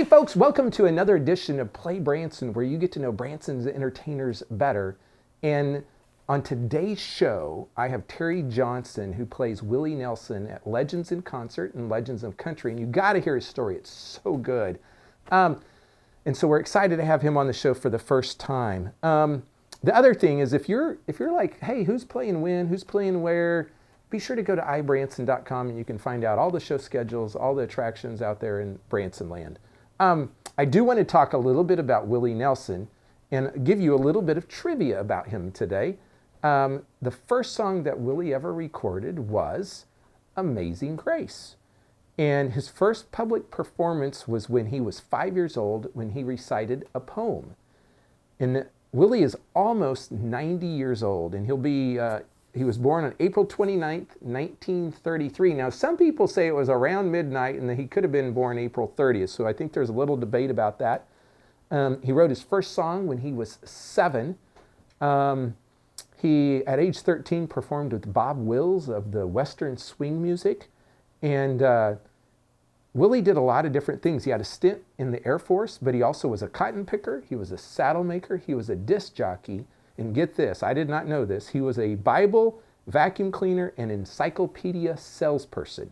folks, welcome to another edition of Play Branson, where you get to know Branson's entertainers better. And on today's show, I have Terry Johnson, who plays Willie Nelson at Legends in Concert and Legends of Country. And you got to hear his story. It's so good. And so we're excited to have him on the show for the first time. The other thing is, if you're like, hey, who's playing when, who's playing where, be sure to go to ibranson.com and you can find out all the show schedules, all the attractions out there in Branson land. I do want to talk a little bit about Willie Nelson and give you a little bit of trivia about him today. The first song that Willie ever recorded was Amazing Grace. And his first public performance was when he was 5 years old, when he recited a poem. And Willie is almost 90 years old, and he was born on April 29th, 1933. Now, some people say it was around midnight and that he could have been born April 30th, so I think there's a little debate about that. He wrote his first song when he was 7. He, at age 13, performed with Bob Wills of the Western Swing Music. And Willie did a lot of different things. He had a stint in the Air Force, but he also was a cotton picker. He was a saddle maker. He was a disc jockey. And get this, I did not know this. He was a Bible, vacuum cleaner, and encyclopedia salesperson.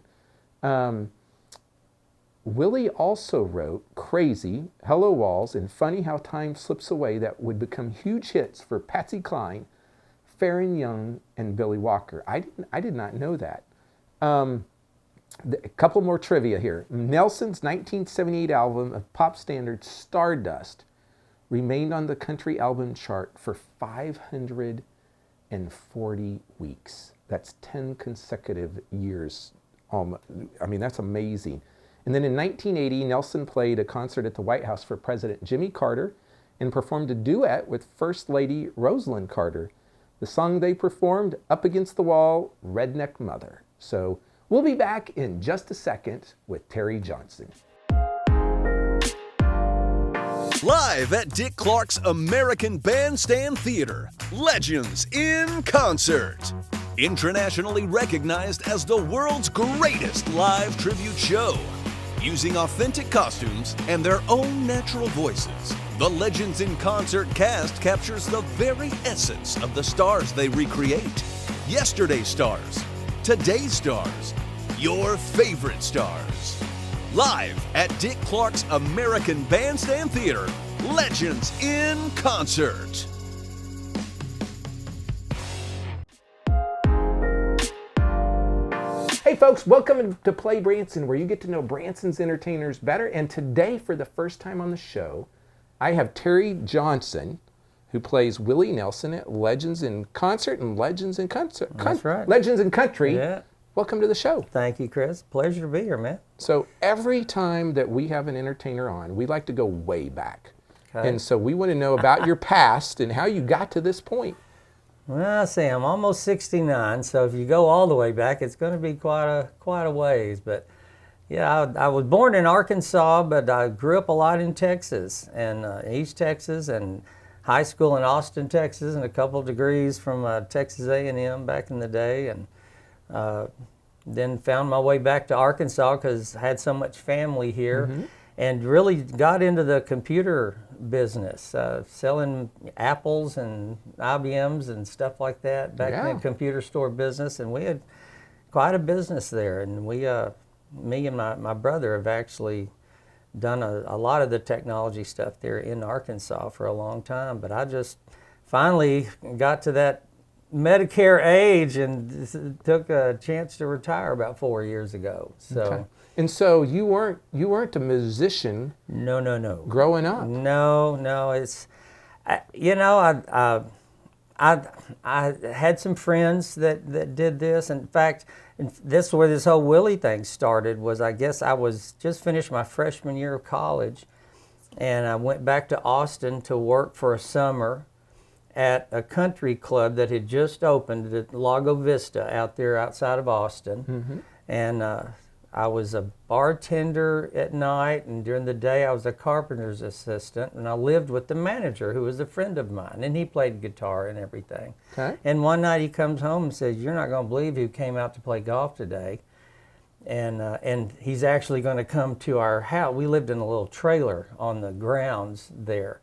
Willie also wrote Crazy, Hello Walls, and Funny How Time Slips Away that would become huge hits for Patsy Cline, Farron Young, and Billy Walker. I did not know that. A couple more trivia here. Nelson's 1978 album of pop standard Stardust remained on the country album chart for 540 weeks. That's 10 consecutive years. I mean, that's amazing. And then in 1980, Nelson played a concert at the White House for President Jimmy Carter and performed a duet with First Lady Rosalind Carter. The song they performed, Up Against the Wall, Redneck Mother. So we'll be back in just a second with Terry Johnson. Live at Dick Clark's American Bandstand Theater, Legends in Concert. Internationally recognized as the world's greatest live tribute show. Using authentic costumes and their own natural voices, the Legends in Concert cast captures the very essence of the stars they recreate. Yesterday's stars, today's stars, your favorite stars. Live at Dick Clark's American Bandstand Theater, Legends in Concert. Hey folks, welcome to Play Branson, where you get to know Branson's entertainers better. And today, for the first time on the show, I have Terry Johnson, who plays Willie Nelson at Legends in Concert and Legends in Concert. That's right. Legends in Country. Yeah. Welcome to the show. Thank you, Chris. Pleasure to be here, man. So every time that we have an entertainer on, we like to go way back. Okay. And so we want to know about your past and how you got to this point. Well, see, I'm almost 69, so if you go all the way back, it's going to be quite a ways. But yeah, I was born in Arkansas, but I grew up a lot in Texas, and East Texas, and high school in Austin, Texas, and a couple of degrees from Texas A&M back in the day, and then found my way back to Arkansas because I had so much family here, and really got into the computer business, selling Apples and IBMs and stuff like that back in the computer store business, and we had quite a business there. And we, me and my brother have actually done a lot of the technology stuff there in Arkansas for a long time, but I just finally got to that Medicare age and took a chance to retire about 4 years ago. So. Okay. And so you weren't a musician. No. Growing up. No. It's, I had some friends that did this. In fact, this is where this whole Willie thing started. Was I guess I was just finished my freshman year of college, and I went back to Austin to work for a summer at a country club that had just opened at Lago Vista out there outside of Austin, and. I was a bartender at night, and during the day I was a carpenter's assistant, and I lived with the manager, who was a friend of mine, and he played guitar and everything. Okay. And one night he comes home and says, "You're not going to believe who came out to play golf today." and he's actually going to come to our house. We lived in a little trailer on the grounds there,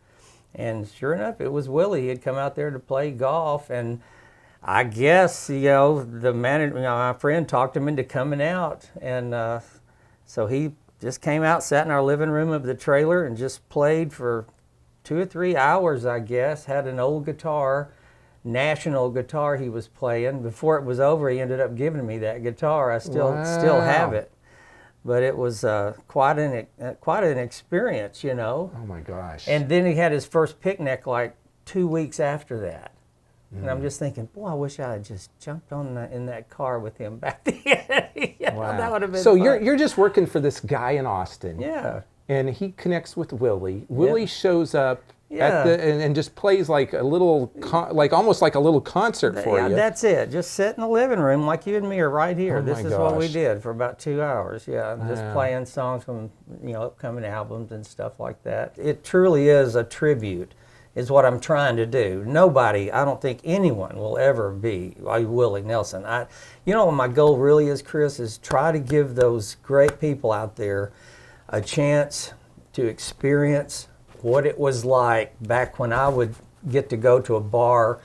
and sure enough, it was Willie. He had come out there to play golf, and I guess the manager, my friend, talked him into coming out, and so he just came out, sat in our living room of the trailer, and just played for 2 or 3 hours. I guess had an old guitar. National guitar he was playing. Before it was over, he ended up giving me that guitar. I still have it, but it was quite an experience, Oh my gosh! And then he had his first picnic like 2 weeks after that, and I'm just thinking, boy, I wish I had just jumped in that car with him back then. Wow. That would have been so fun. you're just working for this guy in Austin. Yeah. And he connects with Willie. Willie shows up Yeah. and just plays like a little, almost like a little concert for Yeah, you. that's it. Just sit in the living room like you and me are right here. Oh This my is what we gosh. did for about 2 hours. Yeah, just Wow. playing songs from upcoming albums and stuff like that. It truly is a tribute, is what I'm trying to do. Nobody, I don't think anyone will ever be like Willie Nelson. What my goal really is, Chris, is try to give those great people out there a chance to experience what it was like back when I would get to go to a bar,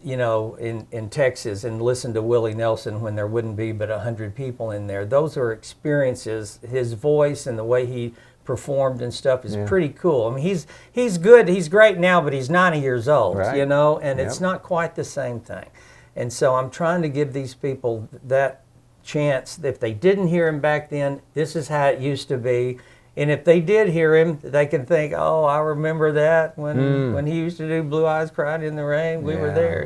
in Texas and listen to Willie Nelson when there wouldn't be but 100 people in there. Those are experiences. His voice and the way he performed and stuff is pretty cool. I mean, he's good. He's great now, but he's 90 years old, Right. and it's not quite the same thing. And so I'm trying to give these people that chance. If they didn't hear him back then, this is how it used to be. And if they did hear him, they can think, oh, I remember that when he used to do Blue Eyes Cried in the Rain. We were there,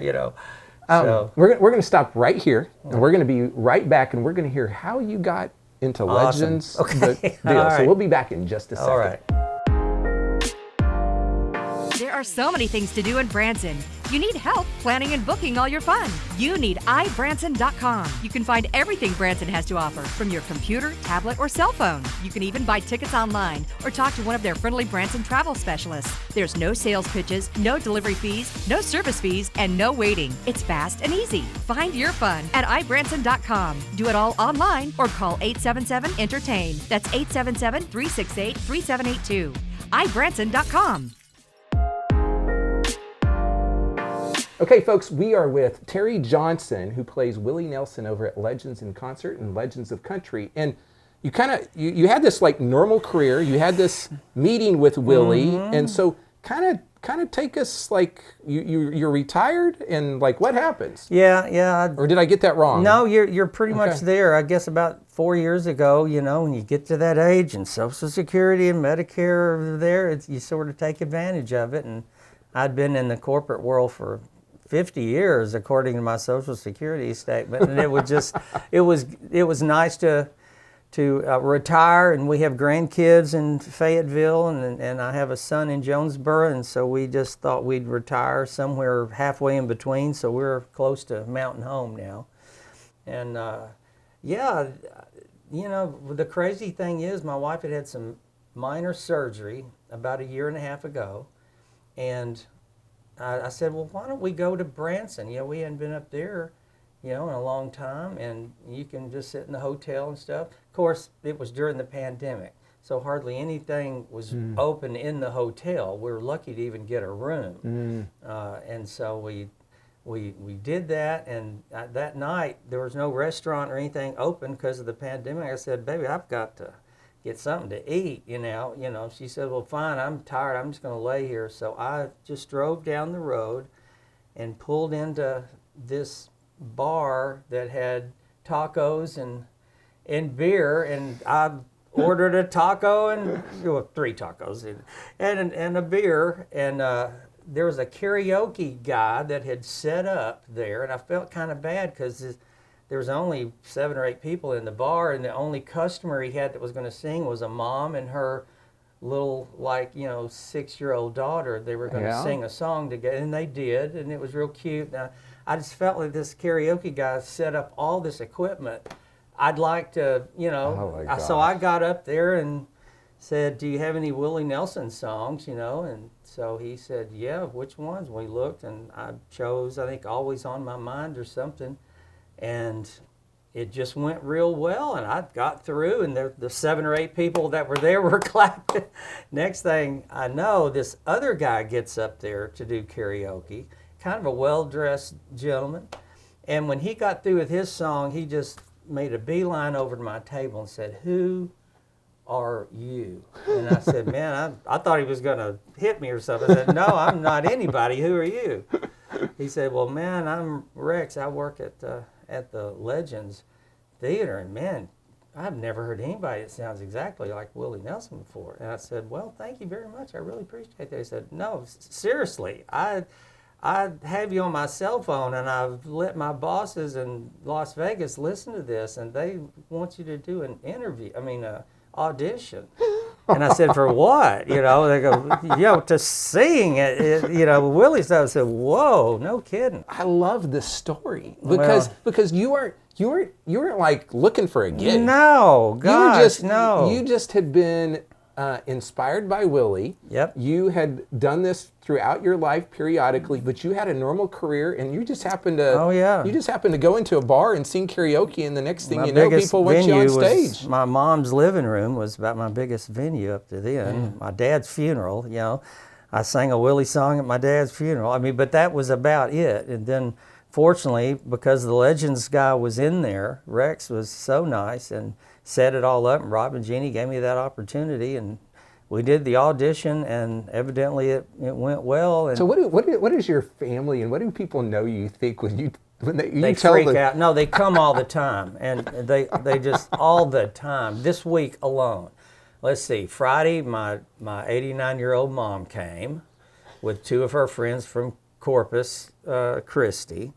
So We're going to stop right here, and we're going to be right back, and we're going to hear how you got into Awesome. Legends. Okay. The deal. All So right. we'll be back in just a second. all right. There are so many things to do in Branson. You need help planning and booking all your fun. You need iBranson.com. You can find everything Branson has to offer from your computer, tablet, or cell phone. You can even buy tickets online or talk to one of their friendly Branson travel specialists. There's no sales pitches, no delivery fees, no service fees, and no waiting. It's fast and easy. Find your fun at iBranson.com. Do it all online or call 877-ENTERTAIN. That's 877-368-3782. iBranson.com. Okay, folks, we are with Terry Johnson, who plays Willie Nelson over at Legends in Concert and Legends of Country. And you you had this like normal career. You had this meeting with Willie, and so kind of take us like you're retired, and like what happens? Yeah. Or did I get that wrong? No, you're pretty much Okay. there. I guess about 4 years ago, when you get to that age and Social Security and Medicare are there, you sort of take advantage of it. And I'd been in the corporate world for 50 years, according to my Social Security statement, and it was just, it was nice to retire. And we have grandkids in Fayetteville, and I have a son in Jonesboro, and so we just thought we'd retire somewhere halfway in between. So we're close to Mountain Home now, and the crazy thing is, my wife had some minor surgery about 1.5 years ago, and I said, well, why don't we go to Branson? We hadn't been up there, in a long time, and you can just sit in the hotel and stuff. Of course, it was during the pandemic, so hardly anything was open in the hotel. We were lucky to even get a room, and so we did that. And that night there was no restaurant or anything open because of the pandemic. I said, baby, I've got to get something to eat, She said, well, fine, I'm tired. I'm just going to lay here. So I just drove down the road and pulled into this bar that had tacos and beer, and I ordered a taco and 3 tacos and a beer, and there was a karaoke guy that had set up there, and I felt kind of bad because there was only 7 or 8 people in the bar, and the only customer he had that was going to sing was a mom and her little 6-year-old daughter. They were going to sing a song together, and they did, and it was real cute. Now, I just felt like this karaoke guy set up all this equipment. I'd like to, Oh my so I got up there and said, do you have any Willie Nelson songs, and so he said, yeah, which ones? We looked, and I chose, I think, Always on My Mind or something. And it just went real well, and I got through, and the 7 or 8 people that were there were clapping. Next thing I know, this other guy gets up there to do karaoke, kind of a well-dressed gentleman, and when he got through with his song, he just made a beeline over to my table and said, "Who are you?" And I said, "Man, I thought he was going to hit me or something." I said, "No, I'm not anybody. Who are you?" He said, "Well, man, I'm Rex. I work at the Legends Theater, and man, I've never heard anybody that sounds exactly like Willie Nelson before." And I said, "Well, thank you very much. I really appreciate that." He said, "No, seriously, I have you on my cell phone, and I've let my bosses in Las Vegas listen to this, and they want you to do an audition." And I said, "For what?" You know, they go, to sing it, Willie stuff. I said, "Whoa, no kidding." I love this story because you weren't like looking for a gig. No, gosh, no. You just had been inspired by Willie. Yep. You had done this throughout your life periodically, but you had a normal career, and you just happened to. Oh yeah. You just happened to go into a bar and sing karaoke, and the next thing you know, people want you on stage. My mom's living room was about my biggest venue up to then. My dad's funeral, I sang a Willie song at my dad's funeral. But that was about it. And then, fortunately, because the Legends guy was in there, Rex was so nice and set it all up, and Rob and Jeannie gave me that opportunity, and we did the audition, and evidently it went well. And so what is your family, and what do people know you think when they freak out? No, they come all the time, and they just all the time. This week alone, let's see, Friday my 89-year-old mom came with 2 of her friends from Corpus Christi.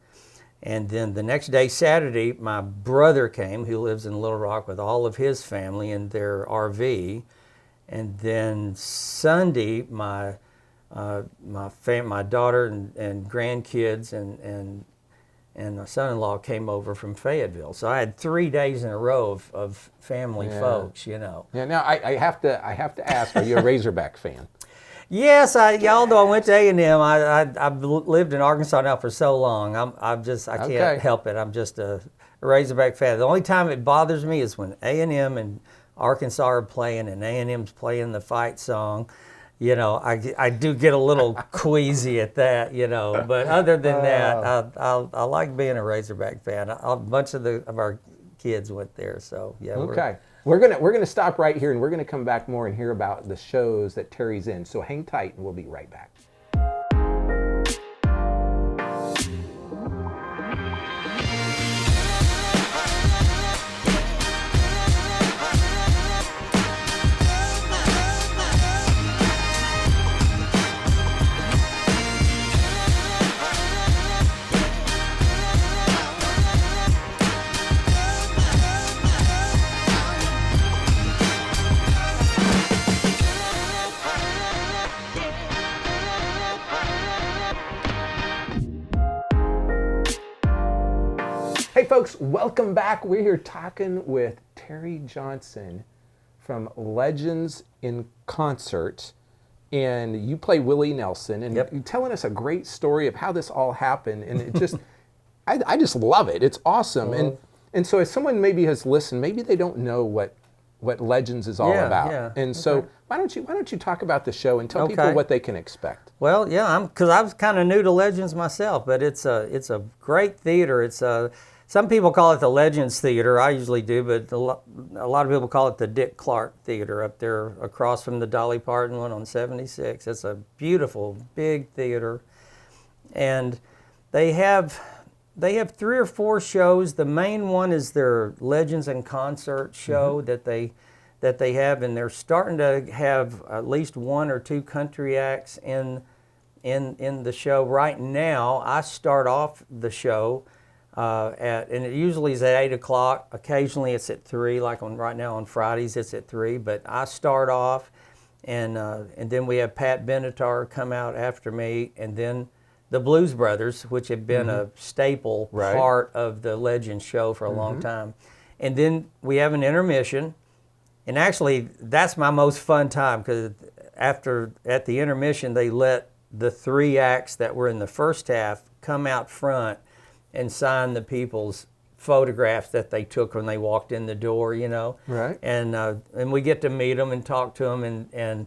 And then the next day, Saturday, my brother came, who lives in Little Rock, with all of his family in their RV. And then Sunday, my daughter and grandkids and my son-in-law came over from Fayetteville. So I had 3 days in a row of family folks, Yeah. Now I have to ask: are you a Razorback fan? Yes, although I went to A&M, I've lived in Arkansas now for so long. I can't help it. I'm just a Razorback fan. The only time it bothers me is when A&M and Arkansas are playing, and A&M's playing the fight song. I do get a little queasy at that. But other than that, I like being a Razorback fan. A bunch of our kids went there, so yeah. Okay. We're gonna stop right here, and we're gonna come back more and hear about the shows that Terry's in. So hang tight, and we'll be right back. Hey folks, welcome back. We're here talking with Terry Johnson from Legends in Concert, and you play Willie Nelson, and you're telling us a great story of how this all happened, and it just, I just love it. It's awesome. And so if someone maybe has listened, maybe they don't know what Legends is all about. Yeah. And so why don't you talk about the show and tell people what they can expect? Well, yeah, because I was kind of new to Legends myself, but it's a great theater. It's some people call it the Legends Theater. I usually do, but a lot of people call it the Dick Clark Theater up there across from the Dolly Parton one on 76. It's a beautiful, big theater. And they have 3 or 4 shows. The main one is their Legends in Concert show that they have, and they're starting to have at least 1 or 2 country acts in the show. Right now, I start off the show and it usually is at 8 o'clock. Occasionally it's at 3, like right now on Fridays it's at 3. But I start off, and then we have Pat Benatar come out after me, and then the Blues Brothers, which have been a staple part of the Legends show for a long time. And then we have an intermission, and actually that's my most fun time, because at the intermission they let the 3 acts that were in the first half come out front and sign the people's photographs that they took when they walked in the door, you know. Right. And we get to meet them and talk to them, and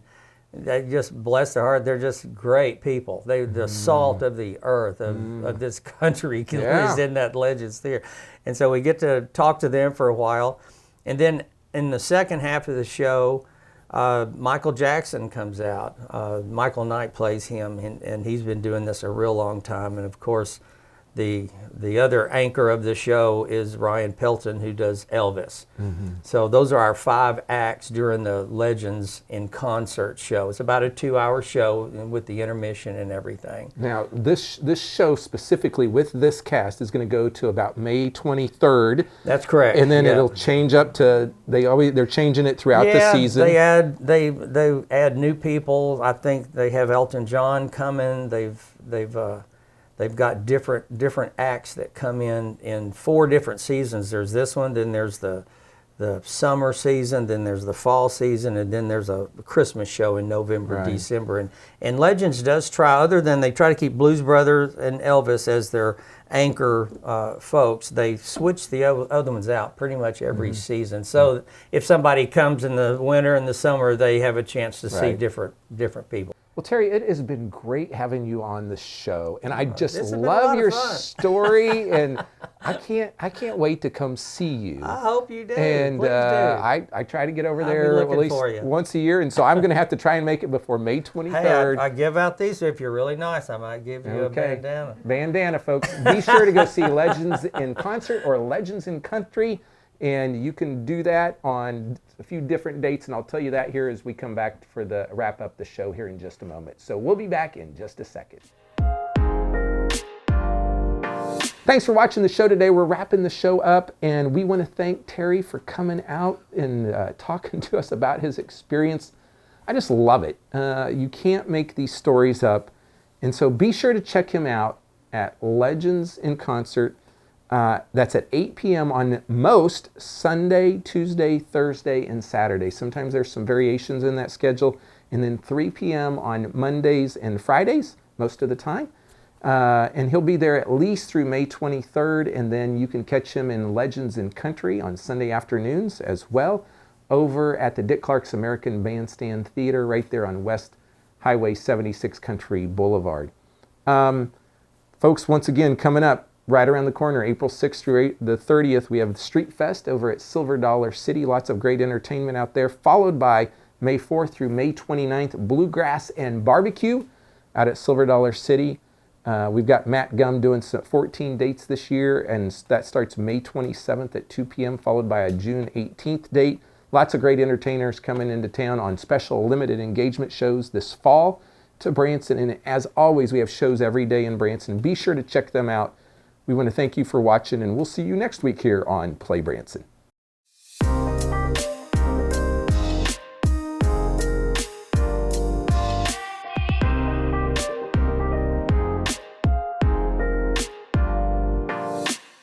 they just, bless their heart, they're just great people. They're the salt of the earth of this country is in that Legends Theater. And so we get to talk to them for a while. And then in the second half of the show, Michael Jackson comes out. Michael Knight plays him, and he's been doing this a real long time. And of course, the other anchor of the show is Ryan Pelton, who does Elvis. So those are our 5 acts during the Legends in Concert show. It's about a 2-hour show with the intermission and everything. Now, this show specifically with this cast is going to go to about May 23rd. That's correct. And then it'll change up to, they're changing it throughout the season. They add new people. I think they have Elton John coming. They've got different acts that come in 4 different seasons. There's this one, then there's the summer season, then there's the fall season, and then there's a Christmas show in November, December. And Legends does try, other than they try to keep Blues Brothers and Elvis as their anchor folks, they switch the other ones out pretty much every season. So if somebody comes in the winter and the summer, they have a chance to see different people. Well, Terry, it has been great having you on the show, and I just love your story, and I can't wait to come see you. I hope you do. And Please do. I try to get over there at least once a year, and so I'm going to have to try and make it before May 23rd. Hey, I give out these, so if you're really nice, I might give you a bandana. Bandana, folks. Be sure to go see Legends in Concert or Legends in Country. And you can do that on a few different dates, and I'll tell you that here as we come back for the wrap up the show here in just a moment. So we'll be back in just a second. Thanks for watching the show today. We're wrapping the show up, and we want to thank Terry for coming out and talking to us about his experience. I just love it. You can't make these stories up, and so be sure to check him out at Legends in Concert. That's at 8 p.m. on most Sunday, Tuesday, Thursday, and Saturday. Sometimes there's some variations in that schedule. And then 3 p.m. on Mondays and Fridays, most of the time. And he'll be there at least through May 23rd. And then you can catch him in Legends in Country on Sunday afternoons as well, over at the Dick Clark's American Bandstand Theater right there on West Highway 76 Country Boulevard. Folks, once again, coming up, right around the corner, April 6th through the 30th, we have the Street Fest over at Silver Dollar City. Lots of great entertainment out there, followed by May 4th through May 29th, Bluegrass and Barbecue out at Silver Dollar City. We've got Matt Gum doing 14 dates this year, and that starts May 27th at 2 p.m., followed by a June 18th date. Lots of great entertainers coming into town on special limited engagement shows this fall to Branson. And as always, we have shows every day in Branson. Be sure to check them out. We want to thank you for watching, and we'll see you next week here on Play Branson.